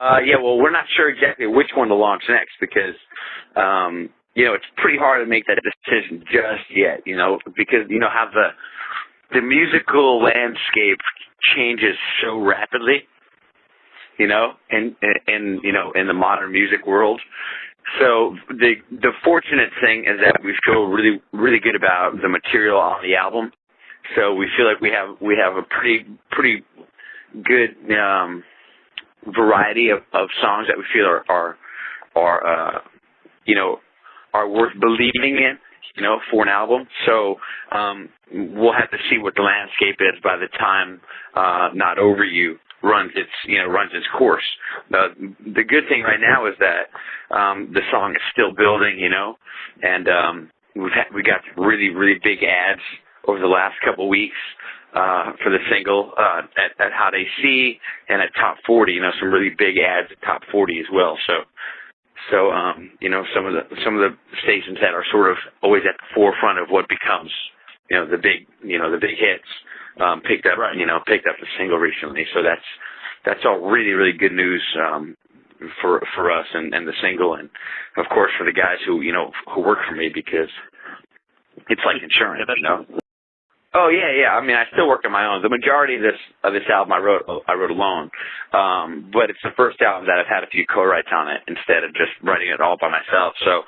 Yeah, well, we're not sure exactly which one to launch next because, it's pretty hard to make that decision just yet, because, how the musical landscape changes so rapidly, in the modern music world. So the fortunate thing is that we feel really, really good about the material on the album. So we feel like we have a pretty good, variety of songs that we feel are worth believing in, for an album. So we'll have to see what the landscape is by the time Not Over You runs its course. The good thing right now is that the song is still building, and we got really, really big ads over the last couple of weeks for the single at Hot AC and at Top 40. Some really big ads at Top 40 as well. So some of the stations that are sort of always at the forefront of what becomes the big hits picked up the single recently. So that's all really, really good news for us and the single, and of course for the guys who work for me, because it's like insurance, Oh yeah. I mean, I still work on my own. The majority of this album I wrote alone, but it's the first album that I've had a few co-writes on it instead of just writing it all by myself. So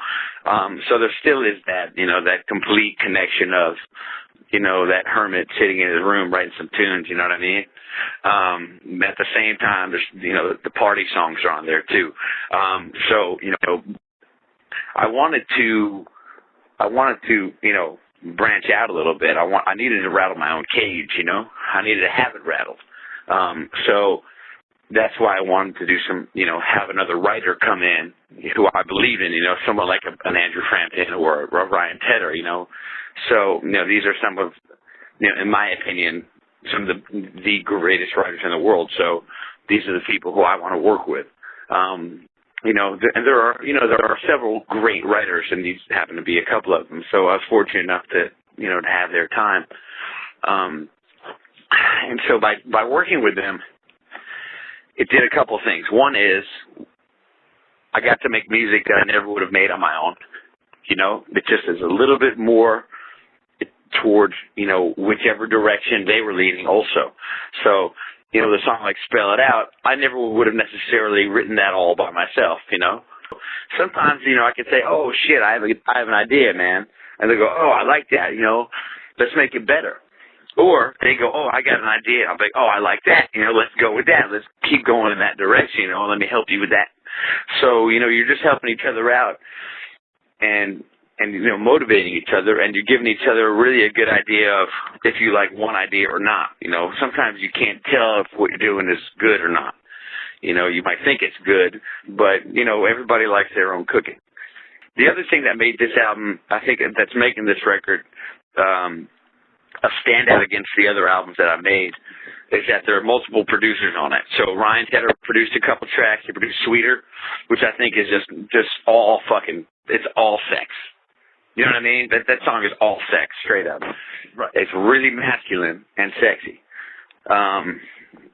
there still is that that complete connection of that hermit sitting in his room writing some tunes. You know what I mean? At the same time, there's the party songs are on there too. So I wanted to branch out a little bit. I needed to rattle my own cage, I needed to have it rattled. So that's why I wanted to do some, have another writer come in who I believe in, someone like an Andrew Frampton or Ryan Tedder, So, these are some of, in my opinion, some of the greatest writers in the world. So these are the people who I want to work with. And there are several great writers, and these happen to be a couple of them. So I was fortunate enough to have their time. And so by working with them, it did a couple of things. One is I got to make music that I never would have made on my own. It just is a little bit more towards, whichever direction they were leading also. So, the song like Spell It Out, I never would have necessarily written that all by myself, Sometimes, I could say, oh, shit, I have an idea, man. And they go, oh, I like that, let's make it better. Or they go, oh, I got an idea. I'm like, oh, I like that, let's go with that. Let's keep going in that direction, let me help you with that. So, you're just helping each other out and motivating each other, and you're giving each other really a good idea of if you like one idea or not. Sometimes you can't tell if what you're doing is good or not. You might think it's good, but, everybody likes their own cooking. The other thing that made this album, I think that's making this record a standout against the other albums that I've made, is that there are multiple producers on it. So Ryan Tedder produced a couple tracks. He produced Sweeter, which I think is just all fucking, it's all sex. You know what I mean? That song is all sex, straight up. Right. It's really masculine and sexy.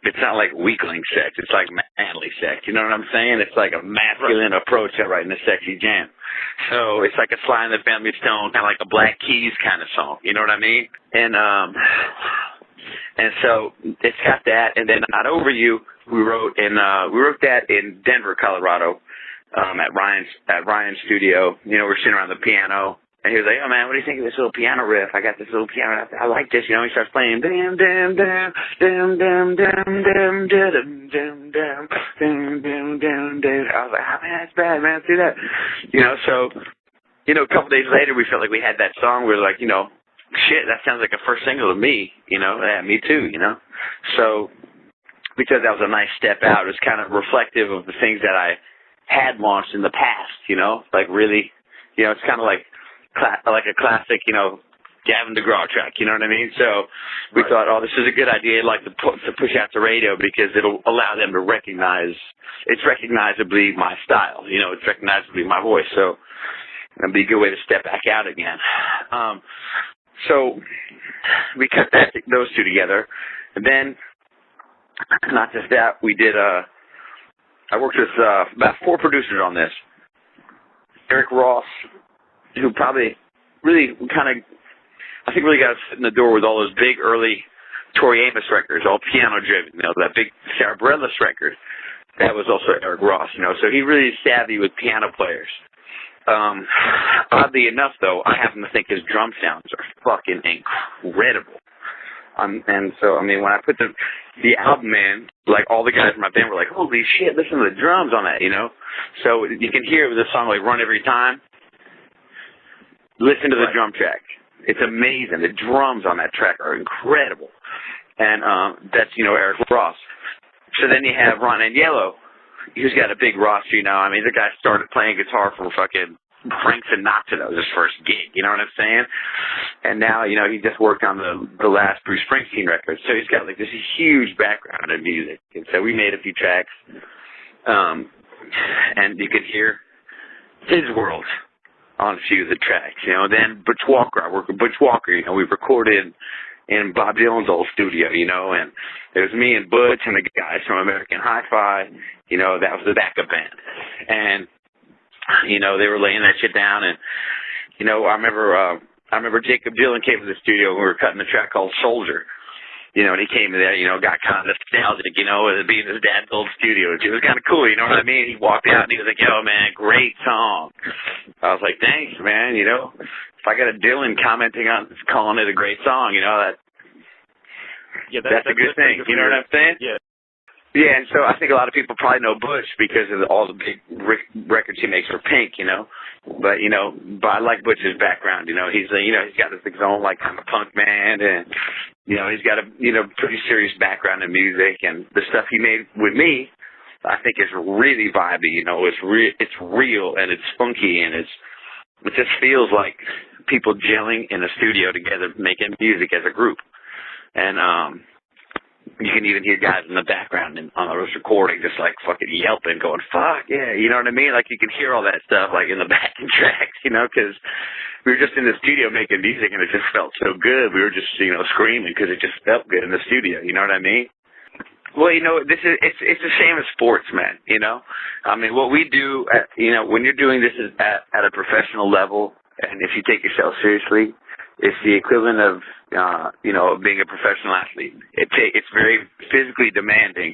It's not like weakling sex. It's like manly sex. You know what I'm saying? It's like a masculine approach to writing a sexy jam. So it's like a Sly and the Family Stone, kind of like a Black Keys kind of song. You know what I mean? And so it's got that. And then Not Over You, we wrote that in Denver, Colorado, at Ryan's studio. We're sitting around the piano. And he was like, oh, man, what do you think of this little piano riff? I got this little piano. I like this. He starts playing. Dam, dam, dam, dam, dam, dam, dam, dam, dam, dam, dam, dam, dam, dam. I was like, oh, man, that's bad, man. Let's do that. So, a couple days later, we felt like we had that song. We were like, shit, that sounds like a first single to me. Yeah, me too, So, because that was a nice step out, it was kind of reflective of the things that I had launched in the past, like really, it's kind of like a classic, Gavin DeGraw track, you know what I mean? So we thought, oh, this is a good idea. I'd like to push out to radio because it'll allow them to recognize, it's recognizably my style, it's recognizably my voice. So it'd be a good way to step back out again. So we cut those two together. And then, not just that, we did I worked with about 4 producers on this. Eric Ross, who probably really kind of, I think really got us in the door with all those big early Tori Amos records, all piano driven, you know, that big Sarah Bareilles record. That was also Eric Ross, you know, so he really is savvy with piano players. Oddly enough, though, I happen to think his drum sounds are fucking incredible. And so, I mean, when I put the album in, like, all the guys in my band were like, holy shit, listen to the drums on that, you know? So you can hear with the song, like, Run Every Time. Listen to the drum track. It's amazing. The drums on that track are incredible. And that's, you know, Eric Ross. So then you have Ron Aniello, who's got a big roster, you know. I mean, the guy started playing guitar for fucking Frank Sinatra. That was his first gig, you know what I'm saying? And now, you know, he just worked on the last Bruce Springsteen record. So he's got, like, this huge background in music. And so we made a few tracks, and you could hear his world on a few of the tracks, you know. Then Butch Walker, I worked with Butch Walker, you know. We recorded in Bob Dylan's old studio, you know, and it was me and Butch and the guys from American Hi-Fi, you know, that was the backup band. And, you know, they were laying that shit down, and, you know, I remember Jacob Dylan came to the studio and we were cutting a track called Soldier. You know, and he came in there, you know, got kind of nostalgic, you know, with it being his dad's old studio. It was kind of cool, you know what I mean? He walked out and he was like, yo, man, great song. I was like, thanks, man, you know. If I got a Dylan commenting on calling it a great song, you know, that's a good thing. You know what I'm saying? Yeah. Yeah, and so I think a lot of people probably know Butch because of all the big records he makes for Pink, you know. But, you know, I like Butch's background, you know. He's got his own, like, kind of punk band, and, you know, he's got a, you know, pretty serious background in music, and the stuff he made with me, I think is really vibey, you know. It's real, and it's funky, and it just feels like people gelling in a studio together making music as a group. And, you can even hear guys in the background on those recordings just like fucking yelping, going, fuck, yeah, you know what I mean? Like you can hear all that stuff like in the backing tracks, you know, because we were just in the studio making music and it just felt so good. We were just, you know, screaming because it just felt good in the studio, you know what I mean? Well, you know, it's the same as sports, man, you know? I mean, what we do, you know, when you're doing this at a professional level, and if you take yourself seriously, it's the equivalent of, you know, being a professional athlete. It's very physically demanding.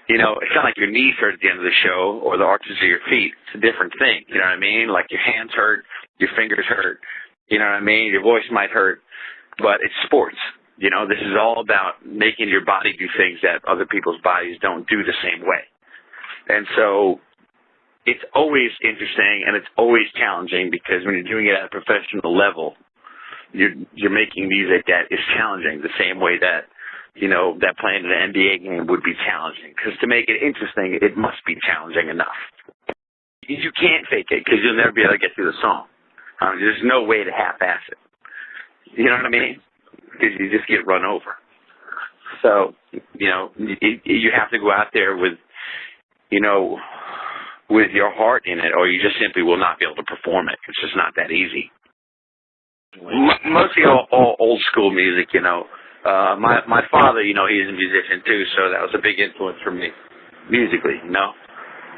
You know, it's not like your knees hurt at the end of the show or the arches of your feet. It's a different thing. You know what I mean? Like your hands hurt, your fingers hurt. You know what I mean? Your voice might hurt, but it's sports. You know, this is all about making your body do things that other people's bodies don't do the same way. And so it's always interesting and it's always challenging because when you're doing it at a professional level, you're making music that is challenging the same way that, you know, that playing an NBA game would be challenging. Because to make it interesting, it must be challenging enough. You can't fake it because you'll never be able to get through the song. There's no way to half-ass it. You know what I mean? Because you just get run over. So, you know, you have to go out there with, you know, with your heart in it, or you just simply will not be able to perform it. It's just not that easy. Mostly all old school music, you know. My father, you know, he's a musician too, so that was a big influence for me musically, you know.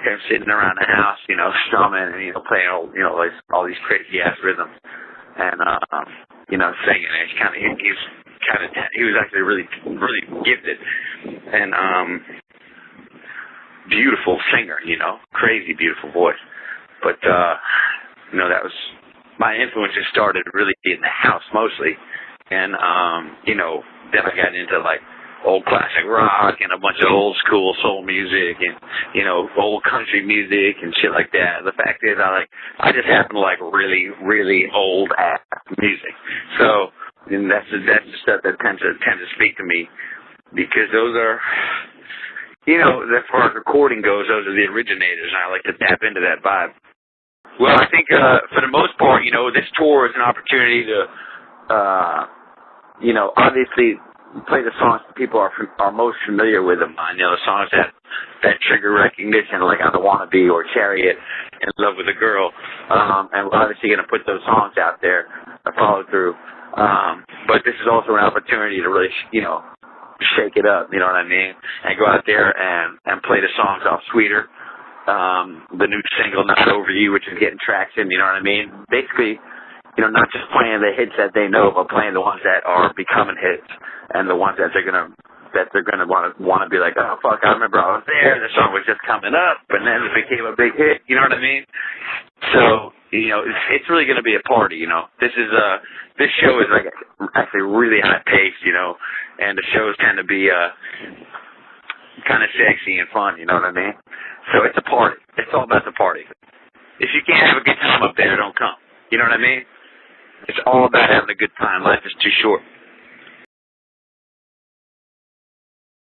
Him sitting around the house, you know, strumming and, you know, playing all these crazy ass rhythms and you know, singing. And he was actually really gifted and beautiful singer, you know, crazy beautiful voice. But you know, that was my influences started really in the house mostly, and you know, then I got into like old classic rock and a bunch of old school soul music and, you know, old country music and shit like that. The fact is, I just happen to like really, really old ass music. So, and that's the stuff that tends to speak to me because those are, you know, as far as recording goes, those are the originators, and I like to tap into that vibe. Well, I think for the most part, you know, this tour is an opportunity to, you know, obviously play the songs that people are most familiar with of mine. You know, the songs that trigger recognition, like I Don't Wanna Be or Chariot, In Love with a Girl. And we're obviously going to put those songs out there, follow through. But this is also an opportunity to really, you know, shake it up, you know what I mean? And go out there and play the songs off Sweeter. The new single, Not Over You, which is getting traction, you know what I mean? Basically, you know, not just playing the hits that they know, but playing the ones that are becoming hits and the ones that they're gonna want to be like, oh fuck, I remember I was there. The song was just coming up, and then it became a big hit. You know what I mean? So, you know, it's really gonna be a party. You know, this show is like actually really high paced. You know, and the shows tend to be kind of sexy and fun. You know what I mean? So it's a party. It's all about the party. If you can't have a good time up there, don't come. You know what I mean? It's all about having a good time. Life is too short.